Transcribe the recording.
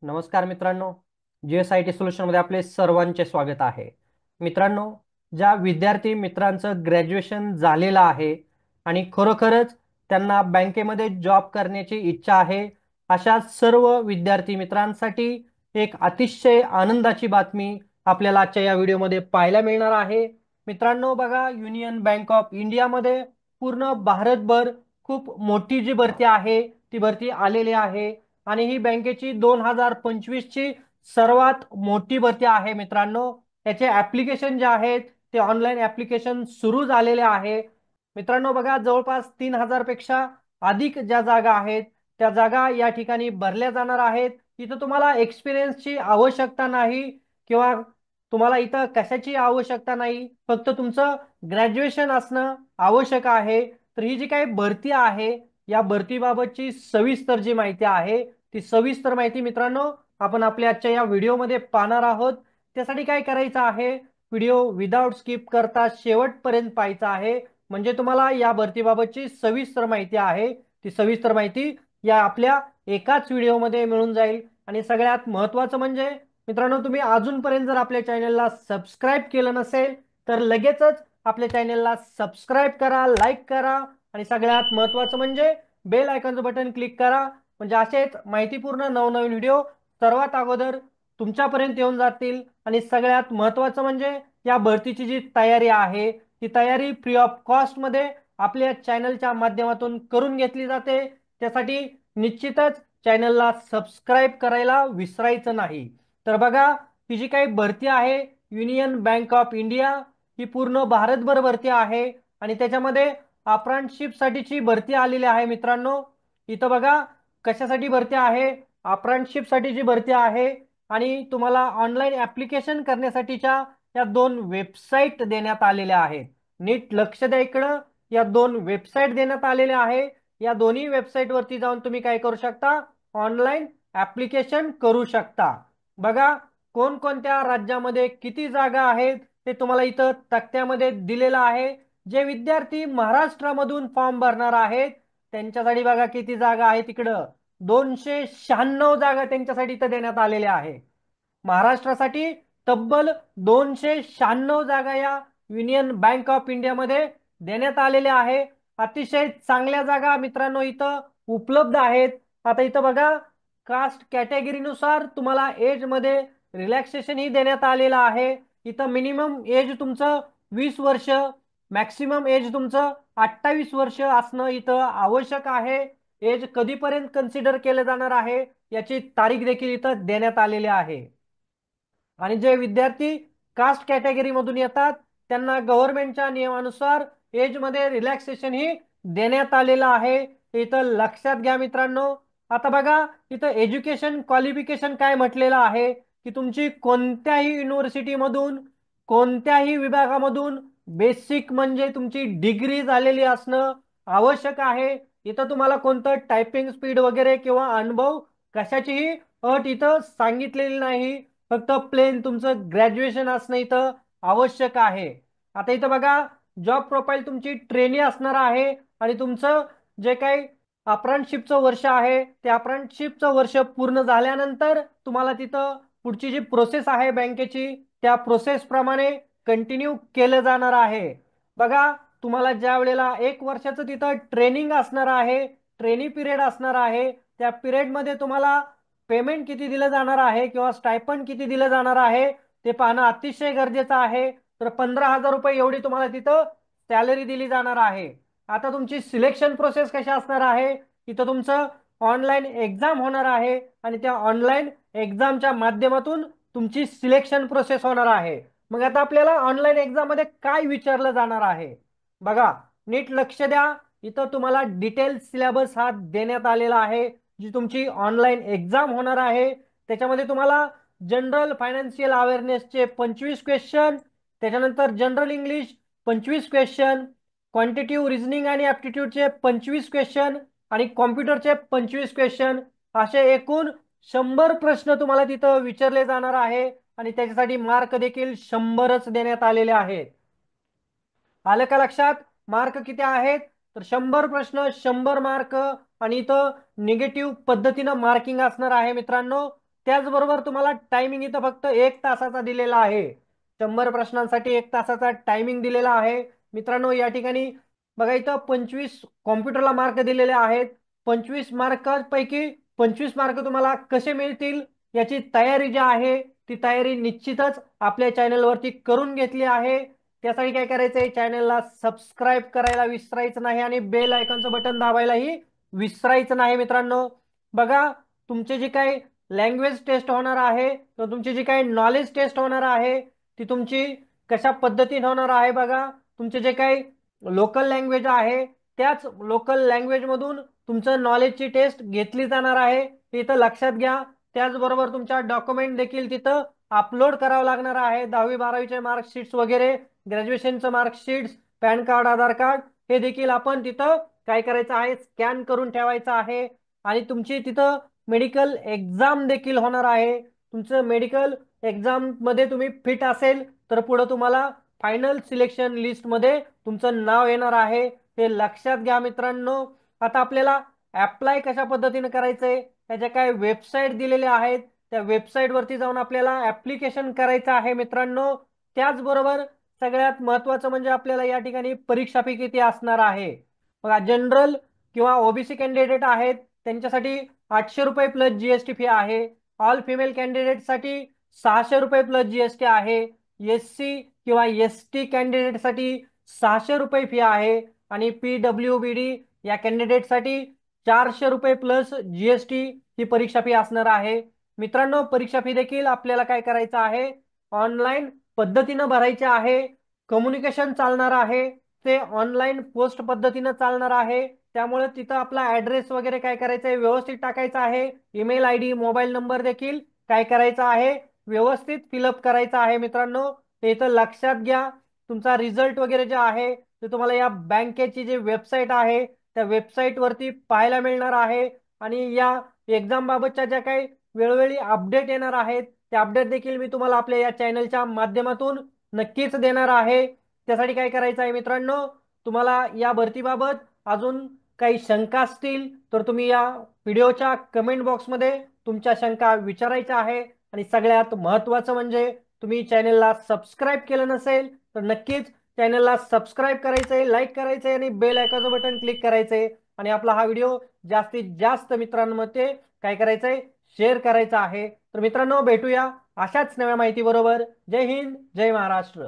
नमस्कार मित्रांनो, GSIT सोल्युशनमध्ये आपले सर्वांचे स्वागत आहे. मित्रांनो, ज्या विद्यार्थी मित्रांचं ग्रॅज्युएशन झालेलं आहे आणि खरोखरच त्यांना बँकेमध्ये जॉब करण्याची इच्छा आहे, अशा सर्व विद्यार्थी मित्रांसाठी एक अतिशय आनंदाची बातमी आपल्याला आजच्या या व्हिडिओमध्ये पाहायला मिळणार आहे. मित्रांनो बघा, युनियन बँक ऑफ इंडियामध्ये पूर्ण भारतभर खूप मोठी जी भरती आहे ती भरती आलेली आहे आणि ही बँकेची 2025 ची सर्वात मोठी भरती आहे मित्रांनो. याचे ऍप्लिकेशन जे आहेत ते ऑनलाईन ऍप्लिकेशन सुरू झालेले आहे. मित्रांनो बघा, जवळपास 3000 पेक्षा अधिक ज्या जागा आहेत त्या जागा या ठिकाणी भरल्या जाणार आहेत. इथं तुम्हाला एक्सपिरियन्सची आवश्यकता नाही किंवा तुम्हाला इथं कशाची आवश्यकता नाही, फक्त तुमचं ग्रॅज्युएशन असणं आवश्यक आहे. तर ही जी काही भरती आहे या भरतीबाबतची सविस्तर जी माहिती आहे ती सविस्तर माहिती मित्रांनो आपण आपल्या आजच्या या व्हिडिओमध्ये पाहणार आहोत. त्यासाठी काय करायचं आहे, व्हिडिओ विदाउट स्किप करता शेवटपर्यंत पाहायचा आहे, म्हणजे तुम्हाला या भरतीबाबतची सविस्तर माहिती आहे ती सविस्तर माहिती या आपल्या एकाच व्हिडिओमध्ये मिळून जाईल. आणि सगळ्यात महत्त्वाचं म्हणजे मित्रांनो, तुम्ही अजूनपर्यंत जर आपल्या चॅनलला सबस्क्राईब केलं नसेल तर लगेचच आपल्या चॅनलला सबस्क्राईब करा, लाईक करा आणि सगळ्यात महत्त्वाचं म्हणजे बेल आयकॉनचं बटन क्लिक करा, म्हणजे असेच माहितीपूर्ण नवनवीन व्हिडिओ सर्वात अगोदर तुमच्यापर्यंत येऊन जातील. आणि सगळ्यात महत्त्वाचं म्हणजे या भरतीची जी तयारी आहे ती तयारी फ्री ऑफ कॉस्ट मध्ये आपल्या चॅनलच्या माध्यमातून करून घेतली जाते. त्यासाठी निश्चितच चॅनलला सबस्क्राईब करायला विसरायचं नाही. तर बघा, ही जी काही भरती आहे युनियन बँक ऑफ इंडिया ही पूर्ण भारतभर भरती आहे आणि त्याच्यामध्ये अप्रेंटिसशिप साठीची भरती आलेली आहे मित्रांनो. इथं बघा कशासाठी भरती आहे, अप्रेंटिसशिप साठीची भरती आहे आणि तुम्हाला ऑनलाईन ऍप्लिकेशन करण्यासाठीच्या या दोन वेबसाईट देण्यात आलेल्या आहेत. नीट लक्ष द्या इकडं, या दोन वेबसाईट देण्यात आलेल्या आहे. या दोन्ही वेबसाईट वरती जाऊन तुम्ही काय करू शकता, ऑनलाईन ऍप्लिकेशन करू शकता. बघा, कोणकोणत्या राज्यामध्ये किती जागा आहेत ते तुम्हाला इथं तक्त्यामध्ये दिलेलं आहे. जे विद्यार्थी महाराष्ट्रामधून फॉर्म भरणार आहेत त्यांच्यासाठी बघा किती जागा आहे, तिकडं 296 जागा त्यांच्यासाठी इथं देण्यात आलेल्या आहे. महाराष्ट्रासाठी तब्बल 296 जागा या युनियन बँक ऑफ इंडियामध्ये देण्यात आलेल्या आहे. अतिशय चांगल्या जागा मित्रांनो इथं उपलब्ध आहेत. आता इथं बघा, कास्ट कॅटेगरीनुसार तुम्हाला एज मध्ये रिलॅक्सेशन ही देण्यात आलेलं आहे. इथं मिनिमम एज तुमचं 20 वर्ष, मॅक्सिमम एज तुमचं 28 वर्ष असणं इथं आवश्यक आहे. एज कधीपर्यंत कन्सिडर केलं जाणार आहे याची तारीख देखील इथं देण्यात आलेली आहे. आणि जे विद्यार्थी कास्ट कॅटेगरी मधून येतात त्यांना गव्हर्नमेंटच्या नियमानुसार एज मध्ये रिलॅक्सेशन ही देण्यात आलेलं आहे. इथं लक्षात घ्या मित्रांनो. आता बघा, इथं एज्युकेशन क्वालिफिकेशन काय म्हटलेलं आहे की तुमची कोणत्याही युनिव्हर्सिटी मधून कोणत्याही विभागामधून बेसिक म्हणजे तुमची डिग्री झालेली असणं आवश्यक आहे. इथं तुम्हाला कोणतं टायपिंग स्पीड वगैरे किंवा अनुभव कशाचीही अट इथं सांगितलेली नाही, फक्त प्लेन तुमचं ग्रॅज्युएशन असणं इथं आवश्यक आहे. आता इथं बघा, जॉब प्रोफाईल तुमची ट्रेनी असणार आहे आणि तुमचं जे काही अप्रेंटिसशिपचं वर्ष आहे त्या अप्रेंटिसशिपचं वर्ष पूर्ण झाल्यानंतर तुम्हाला तिथं पुढची जी प्रोसेस आहे बँकेची त्या प्रोसेस प्रमाणे कंटिन्यू केलं जाणार आहे. बघा, तुम्हाला ज्या वेळेला 1 वर्षाचं तिथं ट्रेनिंग असणार आहे, ट्रेनिंग पिरियड असणार आहे, त्या पिरियड मध्ये तुम्हाला पेमेंट किती दिलं जाणार आहे किंवा स्टायपंड किती दिलं जाणार आहे ते पाहणं अतिशय गरजेचं आहे. तर 15,000 रुपये एवढी तुम्हाला तिथं सॅलरी दिली जाणार आहे. आता तुमची सिलेक्शन प्रोसेस कशी असणार आहे, इथं तुमचं ऑनलाईन एक्झाम होणार आहे आणि त्या ऑनलाईन एक्झामच्या माध्यमातून तुमची सिलेक्शन प्रोसेस होणार आहे. मग आता आपल्याला ऑनलाईन एक्झाम मध्ये काय विचारलं जाणार आहे, बघा नीट लक्ष द्या. इथं तुम्हाला डिटेल सिलेबस हा देण्यात आलेला आहे. जी तुमची ऑनलाईन एक्झाम होणार आहे त्याच्यामध्ये तुम्हाला जनरल फायनान्शियल अवेअरनेसचे 25 क्वेश्चन, त्याच्यानंतर जनरल इंग्लिश 25 क्वेश्चन, क्वांटिटिव्ह रिझनिंग आणि ॲप्टिट्यूडचे 25 क्वेश्चन आणि कॉम्प्युटरचे 25 क्वेश्चन, असे एकूण 100 प्रश्न तुम्हाला तिथं विचारले जाणार आहे आणि त्याच्यासाठी मार्क देखील 100च देण्यात आलेले आहेत. आलं का लक्षात? मार्क किती आहेत तर 100 प्रश्न 100 मार्क आणि इथं निगेटिव्ह पद्धतीनं मार्किंग असणार आहे मित्रांनो. त्याचबरोबर तुम्हाला टायमिंग इथं फक्त 1 तासाचा दिलेला आहे. 100 प्रश्नांसाठी 1 तासाचा टायमिंग दिलेला आहे. मित्रांनो या ठिकाणी बघा इथं 25 कॉम्प्युटरला मार्क दिलेले आहेत. 25 मार्कांपैकी 25 मार्क तुम्हाला कसे मिळतील याची तयारी जी आहे ती तयारी निश्चितच आपल्या चॅनलवरती करून घेतली आहे. त्यासाठी काय करायचंय, चॅनलला सबस्क्राईब करायला विसरायचं नाही आणि बेल आयकॉनचं बटन दाबायलाही विसरायचं नाही. मित्रांनो बघा, तुमचे जे काही लँग्वेज टेस्ट होणार आहे किंवा तुमची जी काही नॉलेज टेस्ट होणार आहे ती तुमची कशा पद्धतीने होणार आहे बघा. तुमचे जे काही लोकल लँग्वेज आहे त्याच लोकल लँग्वेज मधून तुमचं नॉलेजची टेस्ट घेतली जाणार आहे, ते इथं लक्षात घ्या. त्याचबरोबर तुमच्या डॉक्युमेंट देखील तिथं अपलोड करावं लागणार आहे. 10वी-12वीचे मार्कशीट्स वगैरे, ग्रॅज्युएशनचं मार्कशीट्स, पॅन कार्ड, आधार कार्ड हे देखील आपण तिथं काय करायचं आहे, स्कॅन करून ठेवायचं आहे. आणि तुमची तिथं मेडिकल एक्झाम देखील होणार आहे. तुमचं मेडिकल एक्झाम मध्ये तुम्ही फिट असेल तर पुढे तुम्हाला फायनल सिलेक्शन लिस्ट मध्ये तुमचं नाव येणार आहे, हे लक्षात घ्या मित्रांनो. आता आपल्याला अप्लाय कशा पद्धतीने करायचंय, त्याच्या काय वेबसाईट दिलेल्या आहेत, त्या वेबसाईट वरती जाऊन आपल्याला ऍप्लिकेशन करायचं आहे मित्रांनो. त्याचबरोबर सगळ्यात महत्वाचं म्हणजे आपल्याला या ठिकाणी परीक्षा फी किती असणार आहे बघा. जनरल किंवा ओबीसी कॅन्डिडेट आहेत त्यांच्यासाठी 800 रुपये प्लस जीएसटी फी आहे. ऑल फिमेल कॅन्डिडेटसाठी 600 रुपये प्लस जीएसटी आहे. एससी किंवा एसटी कॅन्डिडेटसाठी 600 रुपये फी आहे. आणि PWBD या कॅन्डिडेटसाठी 400 रुपये प्लस जीएसटी ही परीक्षा फी असणार आहे. मित्रांनो परीक्षा फी देखील आपल्याला काय करायचं आहे, ऑनलाईन पद्धतीनं भरायचे आहे. कम्युनिकेशन चालणार आहे ते ऑनलाईन पोस्ट पद्धतीनं चालणार आहे. त्यामुळे तिथं आपला ऍड्रेस वगैरे काय करायचं आहे, व्यवस्थित टाकायचा आहे. ईमेल आयडी, मोबाईल नंबर देखील काय करायचा आहे, व्यवस्थित फिलअप करायचा आहे मित्रांनो. ते इथं लक्षात घ्या. तुमचा रिझल्ट वगैरे जे आहे ते तुम्हाला या बँकेची जी वेबसाईट आहे त्या वेबसाईट वरती पाहायला मिळणार आहे. आणि या एक्झाम बाबतच्या ज्या काही वेळोवेळी अपडेट येणार आहेत त्या अपडेट देखील मी तुम्हाला आपल्या या चॅनलच्या माध्यमातून नक्कीच देणार आहे. त्यासाठी काय करायचं आहे मित्रांनो, तुम्हाला या भरतीबाबत अजून काही शंका असतील तर तुम्ही या व्हिडिओच्या कमेंट बॉक्समध्ये तुमच्या शंका विचारायच्या आहे. आणि सगळ्यात महत्त्वाचं म्हणजे तुम्ही चॅनलला सबस्क्राईब केलं नसेल तर नक्कीच चॅनलला सबस्क्राईब करायचंय, लाईक करायचंय आणि बेल आयकॉनचं बटन क्लिक करायचंय. आणि आपला हा व्हिडिओ जास्तीत जास्त मित्रांमध्ये काय करायचंय, शेअर करायचा आहे. तर मित्रांनो भेटूया अशाच नव्या माहिती बरोबर. जय हिंद, जय महाराष्ट्र.